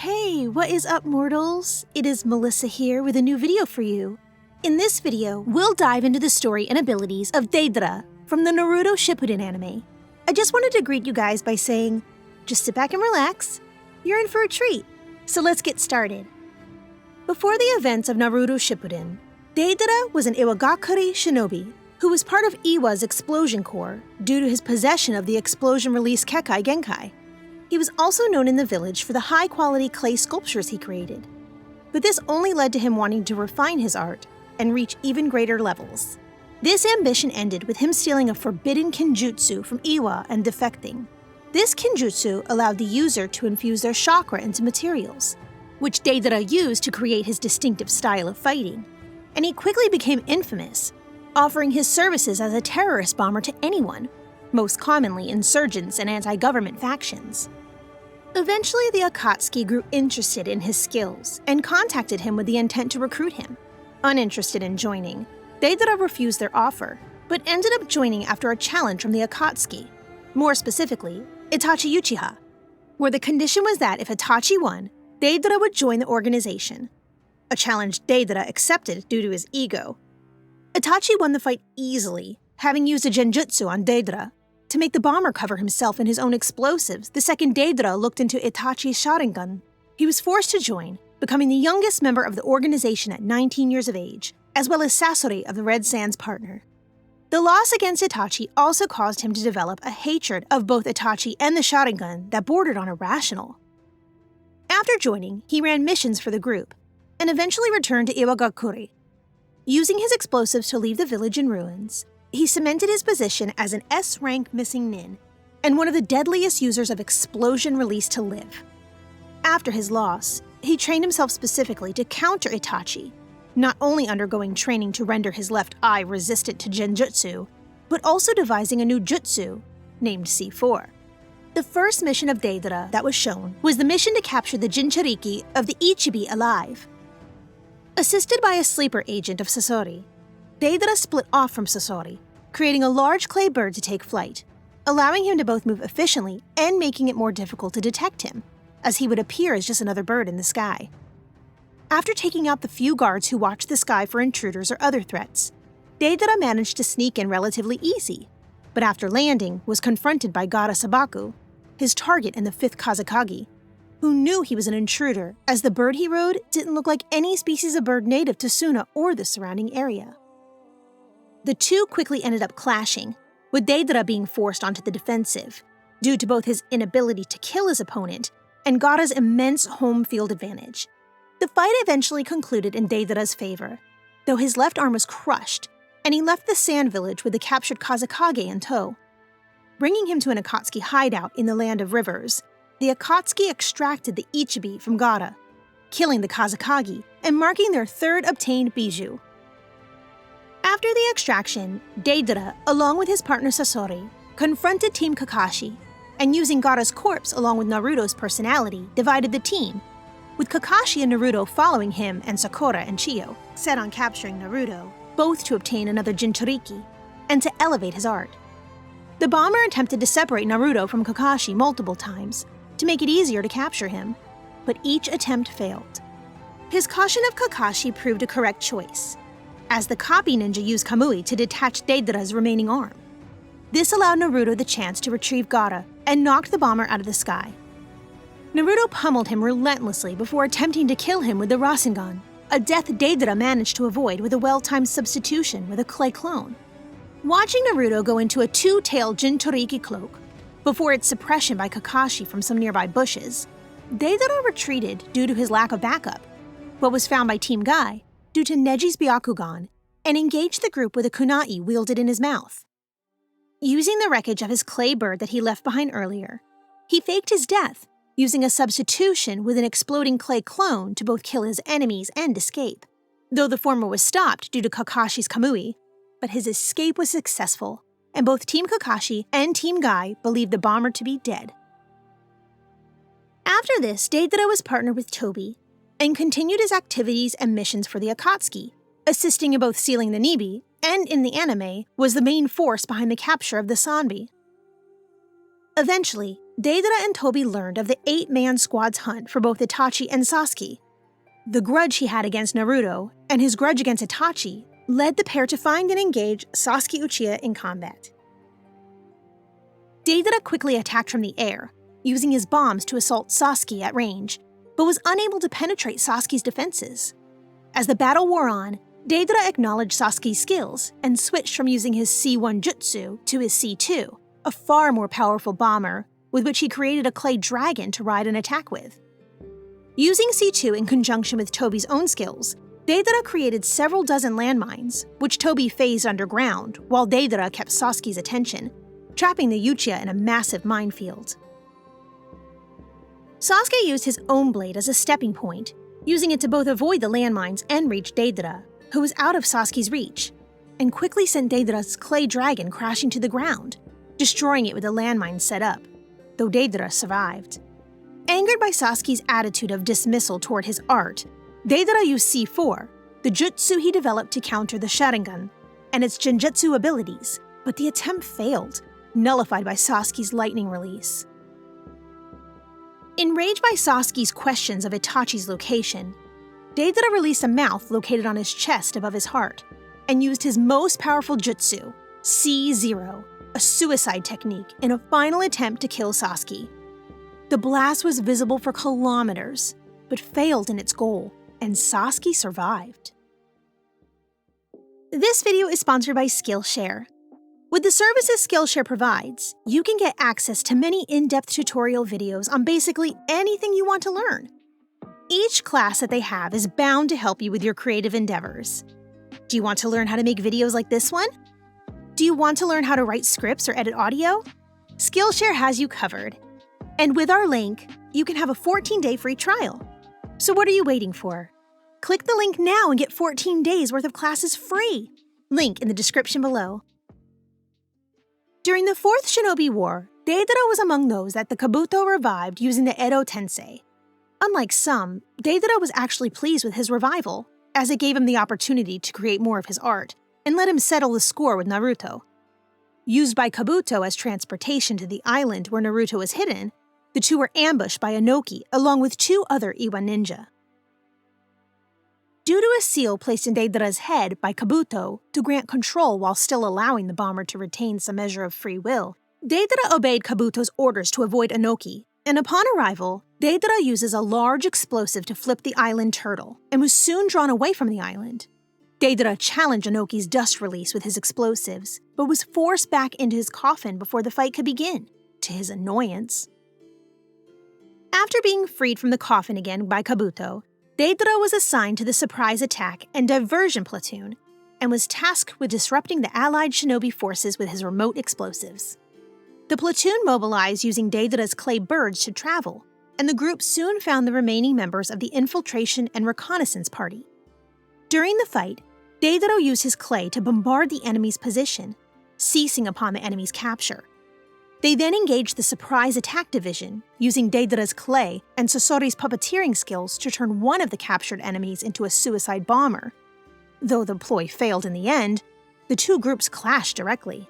Hey, what is up, mortals? It is Melissa here with a new video for you. In this video, we'll dive into the story and abilities of Diedara from the Naruto Shippuden anime. I just wanted to greet you guys by saying, just sit back and relax. You're in for a treat. So let's get started. Before the events of Naruto Shippuden, Diedara was an Iwagakure shinobi who was part of Iwa's explosion corps due to his possession of the explosion-release Kekai Genkai. He was also known in the village for the high-quality clay sculptures he created. But this only led to him wanting to refine his art and reach even greater levels. This ambition ended with him stealing a forbidden kinjutsu from Iwa and defecting. This kinjutsu allowed the user to infuse their chakra into materials, which Diedara used to create his distinctive style of fighting. And he quickly became infamous, offering his services as a terrorist bomber to anyone, most commonly insurgents and anti-government factions. Eventually, the Akatsuki grew interested in his skills and contacted him with the intent to recruit him. Uninterested in joining, Diedara refused their offer, but ended up joining after a challenge from the Akatsuki, more specifically, Itachi Uchiha, where the condition was that if Itachi won, Diedara would join the organization, a challenge Diedara accepted due to his ego. Itachi won the fight easily, having used a genjutsu on Diedara to make the bomber cover himself in his own explosives the second Diedara looked into Itachi's Sharingan. He was forced to join, becoming the youngest member of the organization at 19 years of age, as well as Sasori of the Red Sands partner. The loss against Itachi also caused him to develop a hatred of both Itachi and the Sharingan that bordered on irrational. After joining, he ran missions for the group, and eventually returned to Iwagakure. Using his explosives to leave the village in ruins, he cemented his position as an S-rank missing nin and one of the deadliest users of explosion release to live. After his loss, he trained himself specifically to counter Itachi, not only undergoing training to render his left eye resistant to genjutsu, but also devising a new jutsu named C4. The first mission of Diedara that was shown was the mission to capture the Jinchuriki of the Ichibi alive. Assisted by a sleeper agent of Sasori, Diedara split off from Sasori, creating a large clay bird to take flight, allowing him to both move efficiently and making it more difficult to detect him, as he would appear as just another bird in the sky. After taking out the few guards who watched the sky for intruders or other threats, Diedara managed to sneak in relatively easy, but after landing was confronted by Gaara Sabaku, his target in the 5th Kazekage, who knew he was an intruder as the bird he rode didn't look like any species of bird native to Suna or the surrounding area. The two quickly ended up clashing, with Diedara being forced onto the defensive, due to both his inability to kill his opponent and Gaara's immense home field advantage. The fight eventually concluded in Diedara's favor, though his left arm was crushed, and he left the sand village with the captured Kazekage in tow. Bringing him to an Akatsuki hideout in the Land of Rivers, the Akatsuki extracted the Ichibi from Gaara, killing the Kazekage and marking their third obtained bijou. After the extraction, Diedara, along with his partner Sasori, confronted Team Kakashi, and using Gaara's corpse along with Naruto's personality, divided the team, with Kakashi and Naruto following him and Sakura and Chiyo, set on capturing Naruto, both to obtain another Jinchuriki, and to elevate his art. The bomber attempted to separate Naruto from Kakashi multiple times, to make it easier to capture him, but each attempt failed. His caution of Kakashi proved a correct choice, as the copy ninja used Kamui to detach Diedara's remaining arm. This allowed Naruto the chance to retrieve Gaara and knocked the bomber out of the sky. Naruto pummeled him relentlessly before attempting to kill him with the Rasengan, a death Diedara managed to avoid with a well-timed substitution with a clay clone. Watching Naruto go into a two-tailed Jinchuriki cloak, before its suppression by Kakashi from some nearby bushes, Diedara retreated due to his lack of backup, but was found by Team Guy due to Neji's Byakugan, and engaged the group with a kunai wielded in his mouth. Using the wreckage of his clay bird that he left behind earlier, he faked his death, using a substitution with an exploding clay clone to both kill his enemies and escape, though the former was stopped due to Kakashi's Kamui, but his escape was successful, and both Team Kakashi and Team Guy believed the bomber to be dead. After this, Diedara was partnered with Tobi, and continued his activities and missions for the Akatsuki, assisting in both sealing the Nibi, and in the anime, was the main force behind the capture of the Sanbi. Eventually, Deidara and Toby learned of the 8-man squad's hunt for both Itachi and Sasuke. The grudge he had against Naruto and his grudge against Itachi led the pair to find and engage Sasuke Uchiha in combat. Deidara quickly attacked from the air, using his bombs to assault Sasuke at range, but was unable to penetrate Sasuke's defenses. As the battle wore on, Deidara acknowledged Sasuke's skills and switched from using his C1 jutsu to his C2, a far more powerful bomber with which he created a clay dragon to ride and attack with. Using C2 in conjunction with Toby's own skills, Deidara created several dozen landmines, which Toby phased underground while Deidara kept Sasuke's attention, trapping the Uchiha in a massive minefield. Sasuke used his own blade as a stepping point, using it to both avoid the landmines and reach Deidara, who was out of Sasuke's reach, and quickly sent Deidara's clay dragon crashing to the ground, destroying it with the landmines set up, though Deidara survived. Angered by Sasuke's attitude of dismissal toward his art, Deidara used C4, the jutsu he developed to counter the Sharingan, and its genjutsu abilities, but the attempt failed, nullified by Sasuke's lightning release. Enraged by Sasuke's questions of Itachi's location, Deidara released a mouth located on his chest above his heart, and used his most powerful jutsu, C0, a suicide technique, in a final attempt to kill Sasuke. The blast was visible for kilometers, but failed in its goal, and Sasuke survived. This video is sponsored by Skillshare. With the services Skillshare provides, you can get access to many in-depth tutorial videos on basically anything you want to learn. Each class that they have is bound to help you with your creative endeavors. Do you want to learn how to make videos like this one? Do you want to learn how to write scripts or edit audio? Skillshare has you covered. And with our link, you can have a 14-day free trial. So what are you waiting for? Click the link now and get 14 days worth of classes free. Link in the description below. During the 4th Shinobi War, Deidara was among those that the Kabuto revived using the Edo Tensei. Unlike some, Deidara was actually pleased with his revival, as it gave him the opportunity to create more of his art, and let him settle the score with Naruto. Used by Kabuto as transportation to the island where Naruto was hidden, the two were ambushed by Inoki along with 2 other Iwa ninja. Due to a seal placed in Deidara's head by Kabuto to grant control while still allowing the bomber to retain some measure of free will, Deidara obeyed Kabuto's orders to avoid Inoki, and upon arrival, Deidara uses a large explosive to flip the island turtle, and was soon drawn away from the island. Deidara challenged Inoki's dust release with his explosives, but was forced back into his coffin before the fight could begin, to his annoyance. After being freed from the coffin again by Kabuto, Deidara was assigned to the surprise attack and diversion platoon, and was tasked with disrupting the allied shinobi forces with his remote explosives. The platoon mobilized using Deidara's clay birds to travel, and the group soon found the remaining members of the infiltration and reconnaissance party. During the fight, Deidara used his clay to bombard the enemy's position, ceasing upon the enemy's capture. They then engaged the surprise attack division, using Deidara's clay and Sasori's puppeteering skills to turn one of the captured enemies into a suicide bomber. Though the ploy failed in the end, the two groups clashed directly.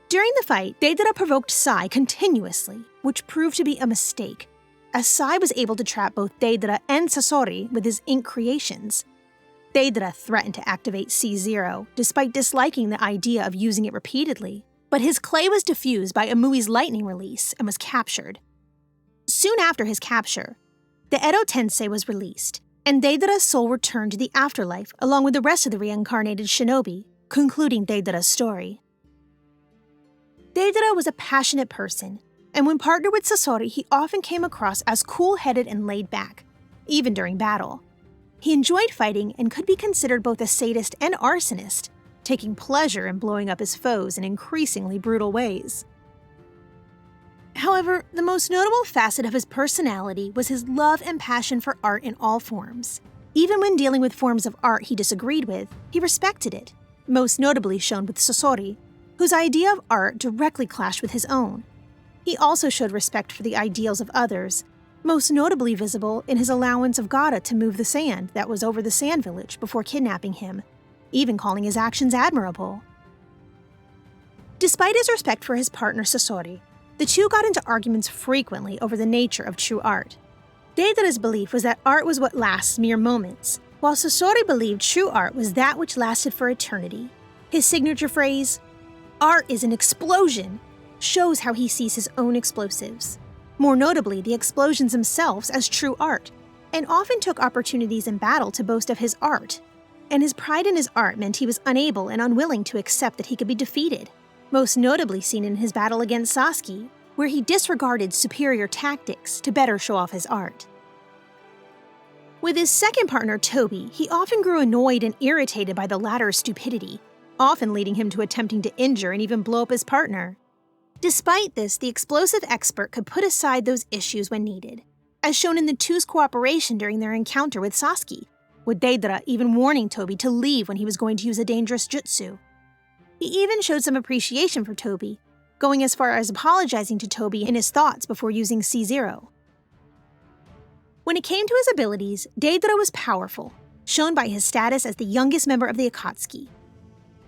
During the fight, Deidara provoked Sai continuously, which proved to be a mistake, as Sai was able to trap both Deidara and Sasori with his ink creations. Deidara threatened to activate C0, despite disliking the idea of using it repeatedly, but his clay was diffused by Amui's lightning release and was captured. Soon after his capture, the Edo Tensei was released, and Deidara's soul returned to the afterlife along with the rest of the reincarnated shinobi, concluding Deidara's story. Deidara was a passionate person, and when partnered with Sasori, he often came across as cool-headed and laid back, even during battle. He enjoyed fighting and could be considered both a sadist and arsonist, taking pleasure in blowing up his foes in increasingly brutal ways. However, the most notable facet of his personality was his love and passion for art in all forms. Even when dealing with forms of art he disagreed with, he respected it, most notably shown with Sasori, whose idea of art directly clashed with his own. He also showed respect for the ideals of others, most notably visible in his allowance of Gaara to move the sand that was over the sand village before kidnapping him, even calling his actions admirable. Despite his respect for his partner Sasori, The two got into arguments frequently over the nature of true art. Deidara's belief was that art was what lasts mere moments, while Sasori believed true art was that which lasted for eternity. His signature phrase, "Art is an explosion," shows how he sees his own explosives. More notably, the explosions themselves as true art, and often took opportunities in battle to boast of his art. And his pride in his art meant he was unable and unwilling to accept that he could be defeated, most notably seen in his battle against Sasuke, where he disregarded superior tactics to better show off his art. With his second partner, Toby, he often grew annoyed and irritated by the latter's stupidity, often leading him to attempting to injure and even blow up his partner. Despite this, the explosive expert could put aside those issues when needed, as shown in the two's cooperation during their encounter with Sasuke, with Deidara even warning Toby to leave when he was going to use a dangerous jutsu. He even showed some appreciation for Toby, going as far as apologizing to Toby in his thoughts before using C0. When it came to his abilities, Deidara was powerful, shown by his status as the youngest member of the Akatsuki.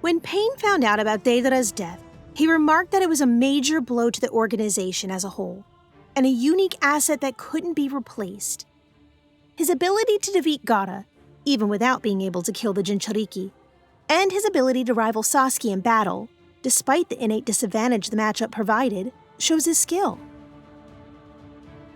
When Pain found out about Deidara's death, he remarked that it was a major blow to the organization as a whole, and a unique asset that couldn't be replaced. His ability to defeat Gaara, even without being able to kill the Jinchuriki, and his ability to rival Sasuke in battle, despite the innate disadvantage the matchup provided, shows his skill.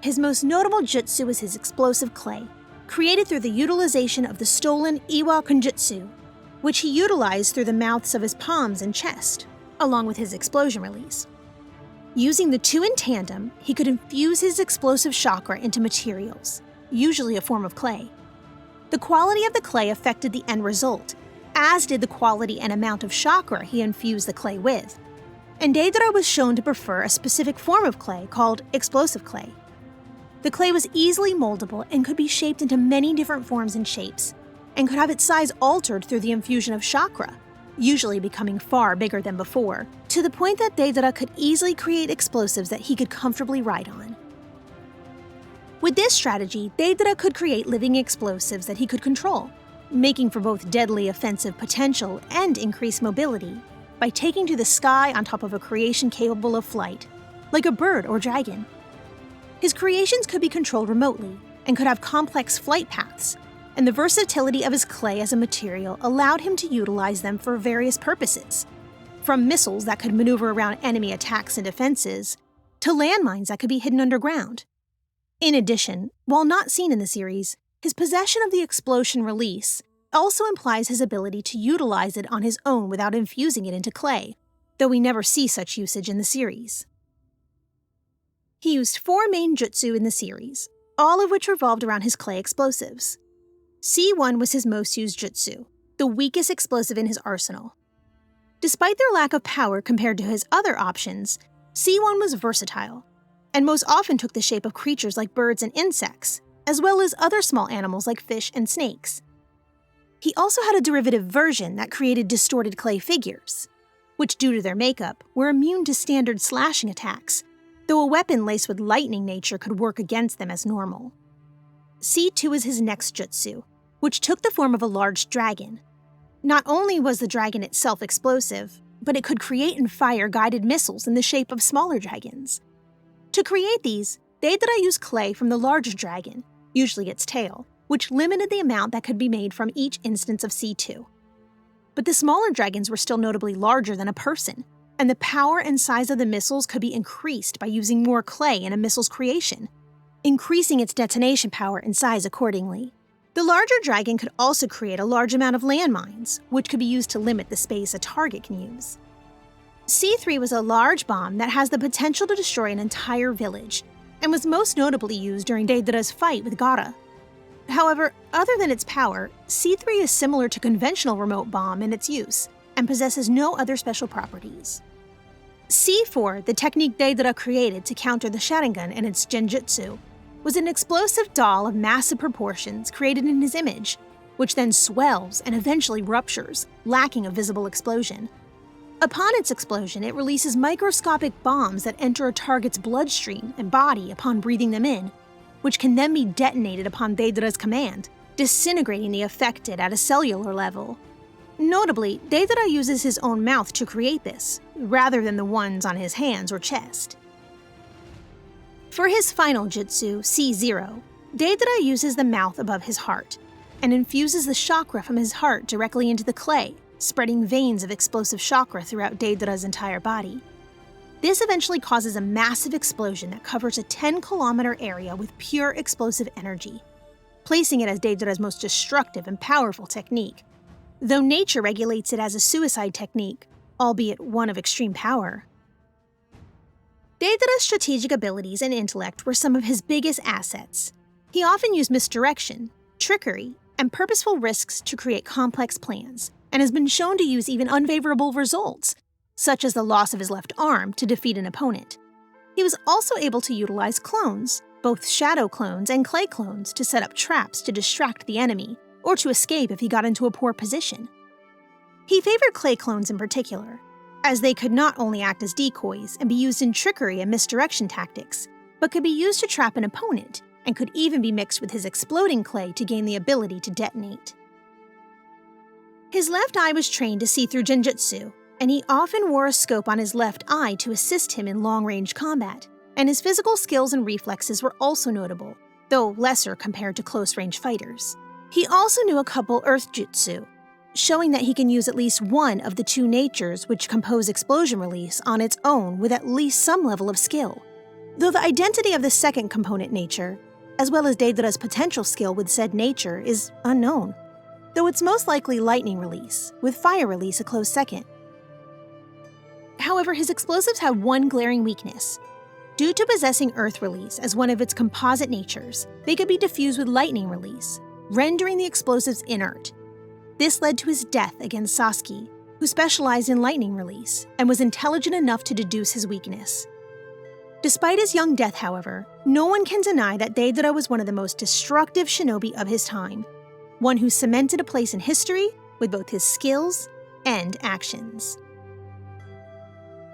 His most notable jutsu was his explosive clay, created through the utilization of the stolen Iwa Kenjutsu, which he utilized through the mouths of his palms and chest, along with his explosion release. Using the two in tandem, he could infuse his explosive chakra into materials, usually a form of clay. The quality of the clay affected the end result, as did the quality and amount of chakra he infused the clay with. And Deidara was shown to prefer a specific form of clay called explosive clay. The clay was easily moldable and could be shaped into many different forms and shapes, and could have its size altered through the infusion of chakra, usually becoming far bigger than before, to the point that Deidara could easily create explosives that he could comfortably ride on. With this strategy, Deidara could create living explosives that he could control, making for both deadly offensive potential and increased mobility by taking to the sky on top of a creation capable of flight, like a bird or dragon. His creations could be controlled remotely and could have complex flight paths, and the versatility of his clay as a material allowed him to utilize them for various purposes, from missiles that could maneuver around enemy attacks and defenses, to landmines that could be hidden underground. In addition, while not seen in the series, his possession of the explosion release also implies his ability to utilize it on his own without infusing it into clay, though we never see such usage in the series. He used 4 main jutsu in the series, all of which revolved around his clay explosives. C1 was his most used jutsu, the weakest explosive in his arsenal. Despite their lack of power compared to his other options, C1 was versatile, and most often took the shape of creatures like birds and insects, as well as other small animals like fish and snakes. He also had a derivative version that created distorted clay figures, which due to their makeup were immune to standard slashing attacks, though a weapon laced with lightning nature could work against them as normal. C2 is his next jutsu, which took the form of a large dragon. Not only was the dragon itself explosive, but it could create and fire guided missiles in the shape of smaller dragons. To create these, Deidara used clay from the larger dragon, usually its tail, which limited the amount that could be made from each instance of C2. But the smaller dragons were still notably larger than a person, and the power and size of the missiles could be increased by using more clay in a missile's creation, increasing its detonation power and size accordingly. The larger dragon could also create a large amount of landmines, which could be used to limit the space a target can use. C3 was a large bomb that has the potential to destroy an entire village, and was most notably used during Deidara's fight with Gaara. However, other than its power, C3 is similar to conventional remote bomb in its use, and possesses no other special properties. C4, the technique Deidara created to counter the Sharingan and its genjutsu, was an explosive doll of massive proportions created in his image, which then swells and eventually ruptures, lacking a visible explosion. Upon its explosion, it releases microscopic bombs that enter a target's bloodstream and body upon breathing them in, which can then be detonated upon Deidara's command, disintegrating the affected at a cellular level. Notably, Deidara uses his own mouth to create this, rather than the ones on his hands or chest. For his final jutsu, C0, Diedara uses the mouth above his heart and infuses the chakra from his heart directly into the clay, spreading veins of explosive chakra throughout Diedara's entire body. This eventually causes a massive explosion that covers a 10-kilometer area with pure explosive energy, placing it as Diedara's most destructive and powerful technique, though nature regulates it as a suicide technique, albeit one of extreme power. Diedara's strategic abilities and intellect were some of his biggest assets. He often used misdirection, trickery, and purposeful risks to create complex plans, and has been shown to use even unfavorable results, such as the loss of his left arm, to defeat an opponent. He was also able to utilize clones, both shadow clones and clay clones, to set up traps to distract the enemy, or to escape if he got into a poor position. He favored clay clones in particular, as they could not only act as decoys and be used in trickery and misdirection tactics, but could be used to trap an opponent, and could even be mixed with his exploding clay to gain the ability to detonate. His left eye was trained to see through genjutsu, and he often wore a scope on his left eye to assist him in long-range combat, and his physical skills and reflexes were also notable, though lesser compared to close-range fighters. He also knew a couple earth jutsu, showing that he can use at least one of the two natures which compose explosion release on its own with at least some level of skill, though the identity of the second component nature, as well as Diedara's potential skill with said nature, is unknown, though it's most likely lightning release, with fire release a close second. However, his explosives have one glaring weakness. Due to possessing earth release as one of its composite natures, they could be diffused with lightning release, rendering the explosives inert. This led to his death against Sasuke, who specialized in lightning release and was intelligent enough to deduce his weakness. Despite his young death, however, no one can deny that Diedara was one of the most destructive shinobi of his time, one who cemented a place in history with both his skills and actions.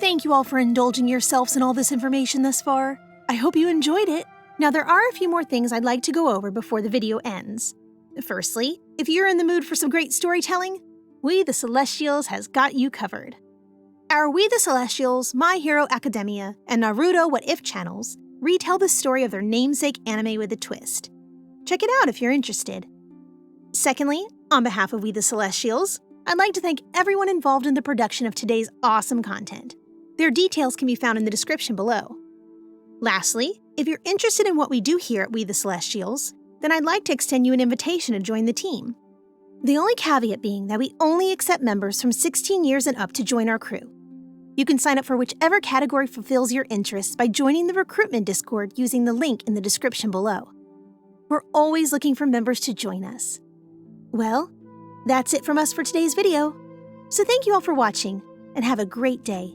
Thank you all for indulging yourselves in all this information thus far. I hope you enjoyed it. Now there are a few more things I'd like to go over before the video ends. Firstly, if you're in the mood for some great storytelling, We the Celestials has got you covered. Our We the Celestials, My Hero Academia, and Naruto What If channels retell the story of their namesake anime with a twist. Check it out if you're interested. Secondly, on behalf of We the Celestials, I'd like to thank everyone involved in the production of today's awesome content. Their details can be found in the description below. Lastly, if you're interested in what we do here at We the Celestials, then I'd like to extend you an invitation to join the team. The only caveat being that we only accept members from 16 years and up to join our crew. You can sign up for whichever category fulfills your interests by joining the recruitment Discord using the link in the description below. We're always looking for members to join us. Well, that's it from us for today's video. So thank you all for watching, and have a great day.